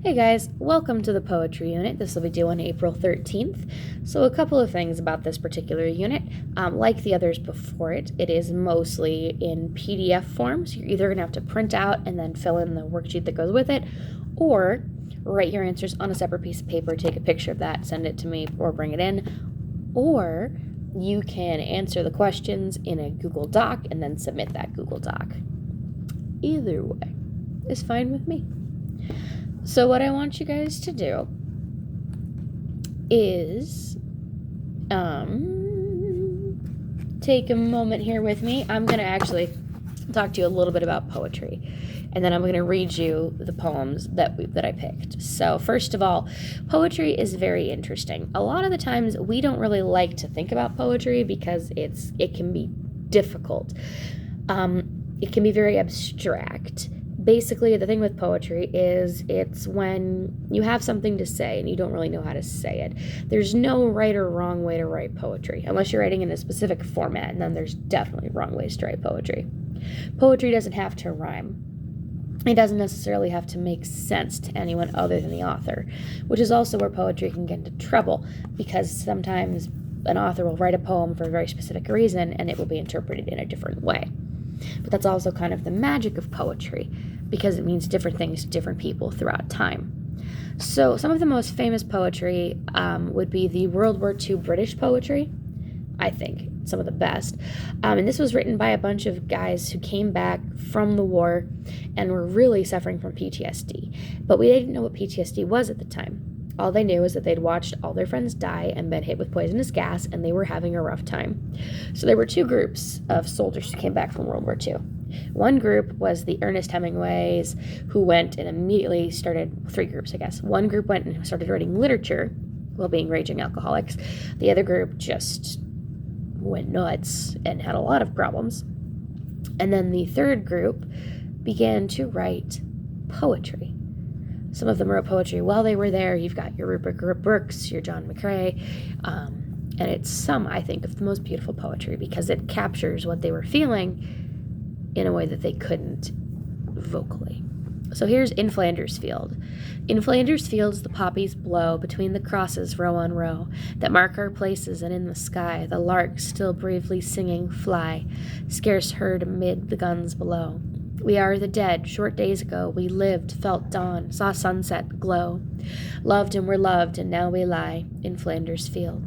Hey guys, welcome to the Poetry Unit. This will be due on April 13th. So, a couple of things about this particular unit. Like the others before it, it is mostly in PDF form. So, you're either going to have to print out and then fill in the worksheet that goes with it, or write your answers on a separate piece of paper, take a picture of that, send it to me, or bring it in. Or you can answer the questions in a Google Doc and then submit that Google Doc. Either way is fine with me. So what I want you guys to do is take a moment here with me. I'm going to actually talk to you a little bit about poetry, and then I'm going to read you the poems that I picked. So first of all, poetry is very interesting. A lot of the times we don't really like to think about poetry because it can be difficult. It can be very abstract. Basically, the thing with poetry is it's when you have something to say and you don't really know how to say it. There's no right or wrong way to write poetry, unless you're writing in a specific format, and then there's definitely wrong ways to write poetry. Poetry doesn't have to rhyme. It doesn't necessarily have to make sense to anyone other than the author, which is also where poetry can get into trouble, because sometimes an author will write a poem for a very specific reason and it will be interpreted in a different way. But that's also kind of the magic of poetry, because it means different things to different people throughout time. So some of the most famous poetry would be the World War II British poetry, I think, some of the best. And this was written by a bunch of guys who came back from the war and were really suffering from PTSD. But we didn't know what PTSD was at the time. All they knew was that they'd watched all their friends die and been hit with poisonous gas, and they were having a rough time. So there were two groups of soldiers who came back from World War II. One group was the Ernest Hemingways, who went and immediately started, three groups, I guess. One group went and started writing literature while being raging alcoholics. The other group just went nuts and had a lot of problems. And then the third group began to write poetry. Some of them wrote poetry while they were there. You've got your Rupert Brooks, your John McCrae, and it's some, I think, of the most beautiful poetry because it captures what they were feeling in a way that they couldn't vocally. So here's In Flanders Field. In Flanders fields the poppies blow, between the crosses row on row, that mark our places, and in the sky the larks still bravely singing fly, scarce heard amid the guns below. We are the dead. Short days ago we lived, felt dawn, saw sunset glow, loved and were loved, and now we lie in Flanders Field.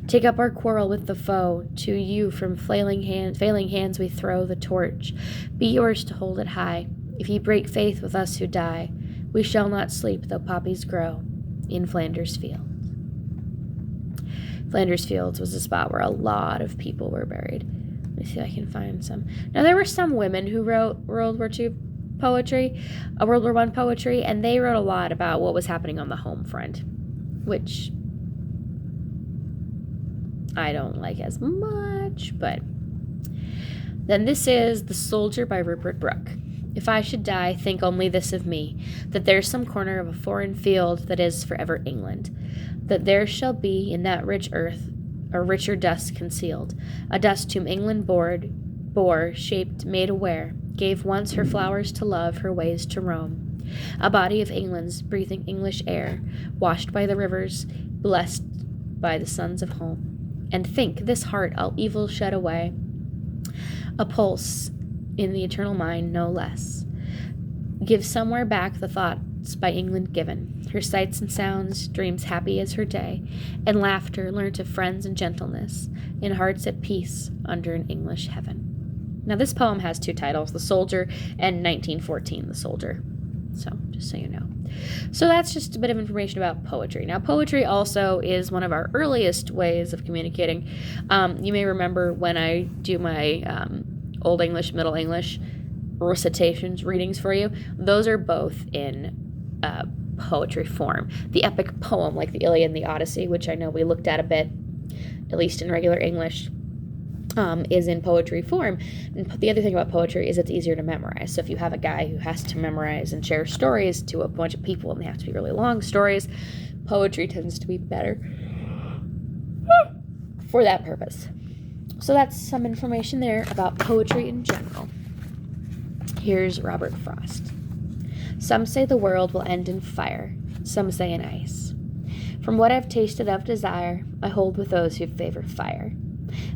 Take up our quarrel with the foe. To you from failing hands we throw the torch. Be yours to hold it high. If ye break faith with us who die, we shall not sleep though poppies grow in Flanders Field. Flanders Fields was a spot where a lot of people were buried. Let me see if I can find some. Now, there were some women who wrote World War II poetry, World War I poetry, and they wrote a lot about what was happening on the home front, which I don't like as much, but then this is The Soldier by Rupert Brooke. If I should die, think only this of me, that there's some corner of a foreign field that is forever England, that there shall be in that rich earth a richer dust concealed, a dust whom England bore, shaped, made aware, gave once her flowers to love, her ways to roam, a body of England's breathing English air, washed by the rivers, blessed by the sons of home. And think, this heart all evil shed away, a pulse in the eternal mind no less, give somewhere back the thoughts by England given, her sights and sounds, dreams happy as her day, and laughter learnt of friends and gentleness, in hearts at peace under an English heaven. Now this poem has two titles, The Soldier and 1914, The Soldier. So, just so you know. So that's just a bit of information about poetry. Now, poetry also is one of our earliest ways of communicating. You may remember when I do my Old English, Middle English recitations, readings for you, those are both in poetry form. The epic poem, like the Iliad and the Odyssey, which I know we looked at a bit, at least in regular English, is in poetry form. And the other thing about poetry is it's easier to memorize. So if you have a guy who has to memorize and share stories to a bunch of people, and they have to be really long stories, poetry tends to be better for that purpose. So that's some information there about poetry in general. Here's Robert Frost. Some say the world will end in fire, some say in ice. From what I've tasted of desire, I hold with those who favor fire.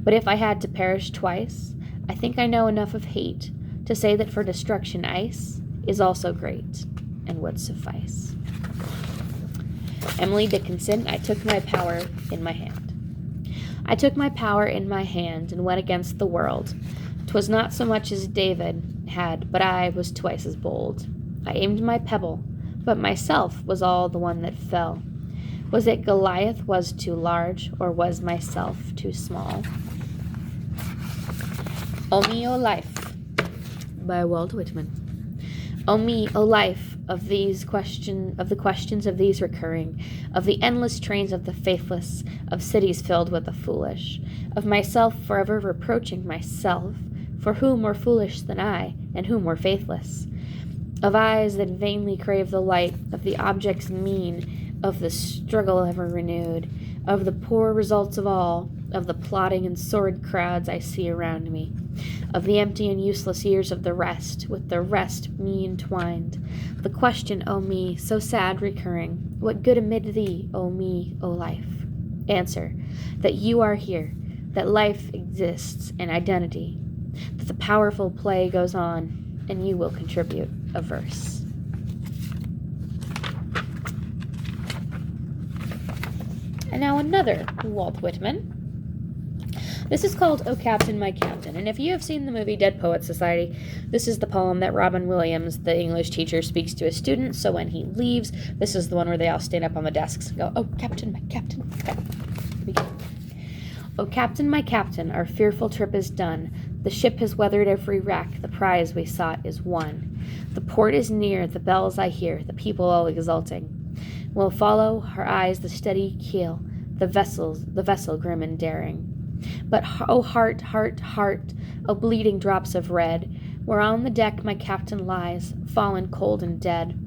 But if I had to perish twice, I think I know enough of hate to say that for destruction ice is also great and would suffice. Emily Dickinson, I took my power in my hand. I took my power in my hand and went against the world. 'Twas not so much as David had, but I was twice as bold. I aimed my pebble, but myself was all the one that fell. Was it Goliath was too large, or was myself too small? O me, O life, by Walt Whitman. O me, O life, of the questions of these recurring, of the endless trains of the faithless, of cities filled with the foolish, of myself forever reproaching myself, for who more foolish than I, and who more faithless? Of eyes that vainly crave the light, of the objects mean, of the struggle ever renewed, of the poor results of all, of the plotting and sordid crowds I see around me, of the empty and useless years of the rest, with the rest me entwined. The question, O me, so sad recurring, what good amid thee, O me, O life? Answer, that you are here, that life exists in identity, that the powerful play goes on, and you will contribute a verse. And now another Walt Whitman. This is called O Captain, My Captain, and if you have seen the movie Dead Poets Society, this is the poem that Robin Williams, the English teacher, speaks to his students, so when he leaves, this is the one where they all stand up on the desks and go, "Oh, Captain, my Captain." Okay. O Captain, my Captain, our fearful trip is done. The ship has weathered every wrack, the prize we sought is won. The port is near, the bells I hear, the people all exulting. Will follow her eyes the steady keel, the vessel grim and daring. But, O heart, heart, heart, O bleeding drops of red, where on the deck my captain lies, fallen cold and dead.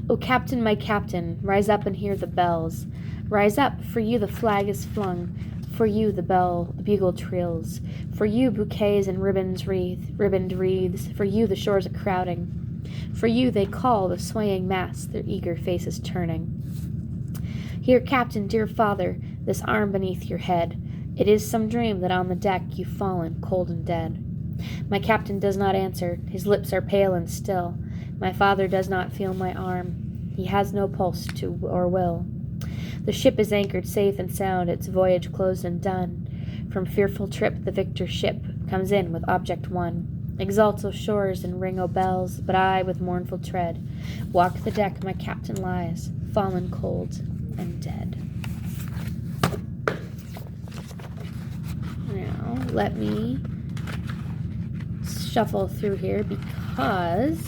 O Captain, my Captain, rise up and hear the bells. Rise up, for you the flag is flung, for you the bugle trills, for you bouquets and ribboned wreaths, for you the shores are crowding. For you they call, the swaying masts, their eager faces turning. Here, Captain, dear father, this arm beneath your head. It is some dream that on the deck you've fallen cold and dead. My captain does not answer, his lips are pale and still. My father does not feel my arm, he has no pulse to or will. The ship is anchored safe and sound, its voyage closed and done. From fearful trip the victor ship comes in with object won. Exalt, O shores, and ring, O bells, but I, with mournful tread, walk the deck my captain lies, fallen cold and dead. Now, let me shuffle through here because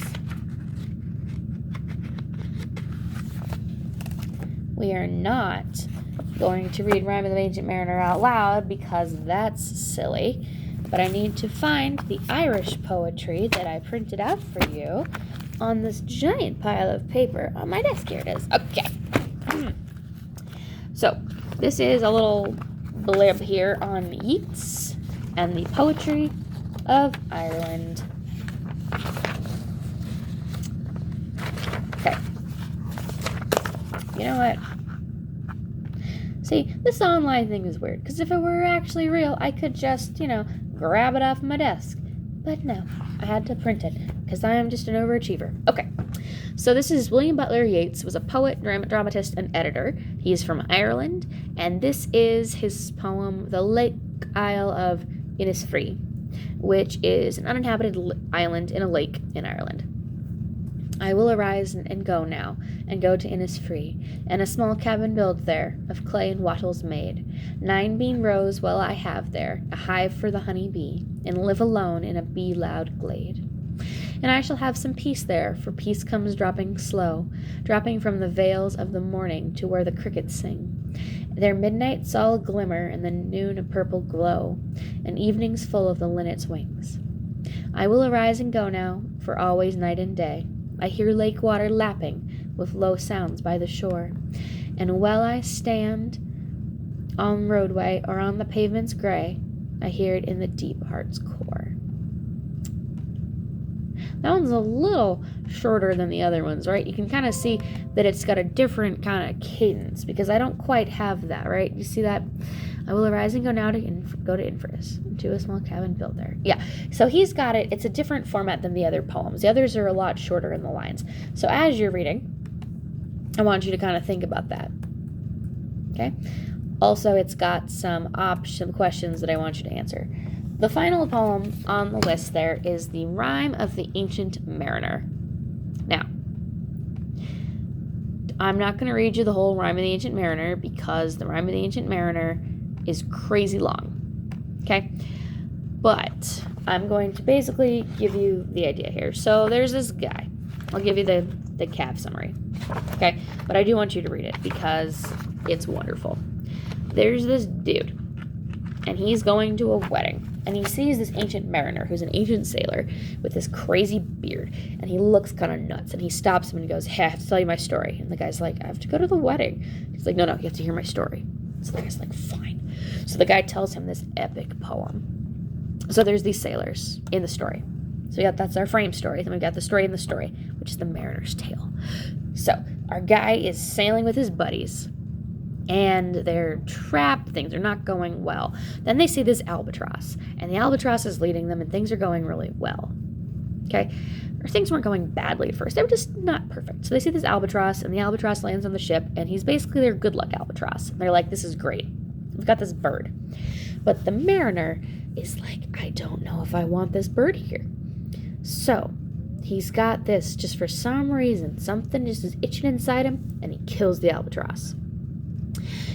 we are not going to read Rime of the Ancient Mariner out loud because that's silly. But I need to find the Irish poetry that I printed out for you on this giant pile of paper on my desk. Here it is. Okay. So, this is a little blurb here on Yeats and the poetry of Ireland. Okay. You know what? See, this online thing is weird, because if it were actually real, I could just, grab it off my desk. But no, I had to print it, because I am just an overachiever. Okay, so this is William Butler Yeats, was a poet, dramatist, and editor. He is from Ireland, and this is his poem, The Lake Isle of Innisfree, which is an uninhabited island in a lake in Ireland. I will arise and go now, and go to Innisfree, and a small cabin build there, of clay and wattles made. 9 bean rows will I have there, a hive for the honey bee, and live alone in a bee-loud glade. And I shall have some peace there, for peace comes dropping slow, dropping from the vales of the morning to where the crickets sing. Their midnights all glimmer, and the noon a purple glow, and evenings full of the linnet's wings. I will arise and go now, for always night and day I hear lake water lapping with low sounds by the shore, and while I stand on roadway or on the pavements gray, I hear it in the deep heart's core. That one's a little shorter than the other ones, right? You can kind of see that it's got a different kind of cadence because I don't quite have that, right? You see that? I will arise and go now to go to Infernus, to a small cabin built there. Yeah, so he's got it. It's a different format than the other poems. The others are a lot shorter in the lines. So as you're reading, I want you to kind of think about that. Okay? Also, it's got some questions that I want you to answer. The final poem on the list there is The Rime of the Ancient Mariner. Now, I'm not going to read you the whole Rime of the Ancient Mariner because the Rime of the Ancient Mariner is crazy long. Okay? But I'm going to basically give you the idea here. So there's this guy. I'll give you the Cav summary. Okay? But I do want you to read it because it's wonderful. There's this dude, and he's going to a wedding. And he sees this ancient mariner who's an ancient sailor with this crazy beard. And he looks kind of nuts. And he stops him and he goes, hey, I have to tell you my story. And the guy's like, I have to go to the wedding. He's like, no, you have to hear my story. So the guy's like, fine. So the guy tells him this epic poem. So there's these sailors in the story. So that's our frame story. Then we've got the story in the story, which is the mariner's tale. So our guy is sailing with his buddies. And they're trapped, things are not going well. Then they see this albatross, and the albatross is leading them, and things are going really well. Okay? Or things weren't going badly at first. They were just not perfect. So they see this albatross, and the albatross lands on the ship, and he's basically their good luck albatross. And they're like, this is great. We've got this bird. But the mariner is like, I don't know if I want this bird here. So he's got this, just for some reason, something just is itching inside him, and he kills the albatross.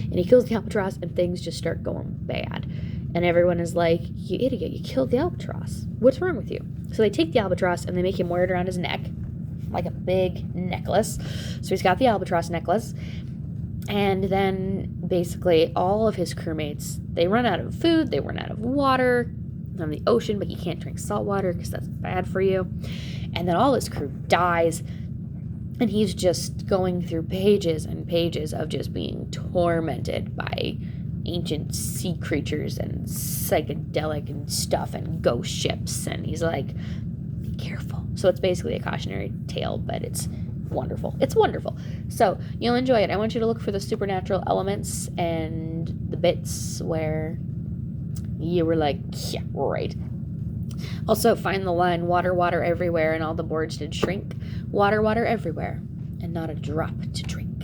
And he kills the albatross, and things just start going bad. And everyone is like, you idiot, you killed the albatross. What's wrong with you? So they take the albatross, and they make him wear it around his neck, like a big necklace. So he's got the albatross necklace. And then, basically, all of his crewmates, they run out of food, they run out of water on the ocean, but you can't drink salt water because that's bad for you. And then all his crew dies. And he's just going through pages and pages of just being tormented by ancient sea creatures and psychedelic and stuff and ghost ships. And he's like, be careful. So it's basically a cautionary tale, but it's wonderful. It's wonderful. So you'll enjoy it. I want you to look for the supernatural elements and the bits where you were like, yeah, right. Also, find the line, water, water everywhere, and all the boards did shrink. Water, water everywhere, and not a drop to drink.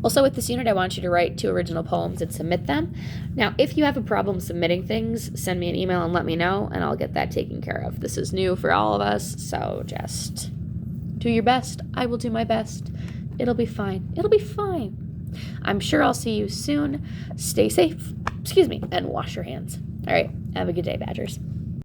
Also, with this unit, I want you to write 2 original poems and submit them. Now, if you have a problem submitting things, send me an email and let me know, and I'll get that taken care of. This is new for all of us, so just do your best. I will do my best. It'll be fine. It'll be fine. I'm sure I'll see you soon. Stay safe, and wash your hands. All right, have a good day, Badgers.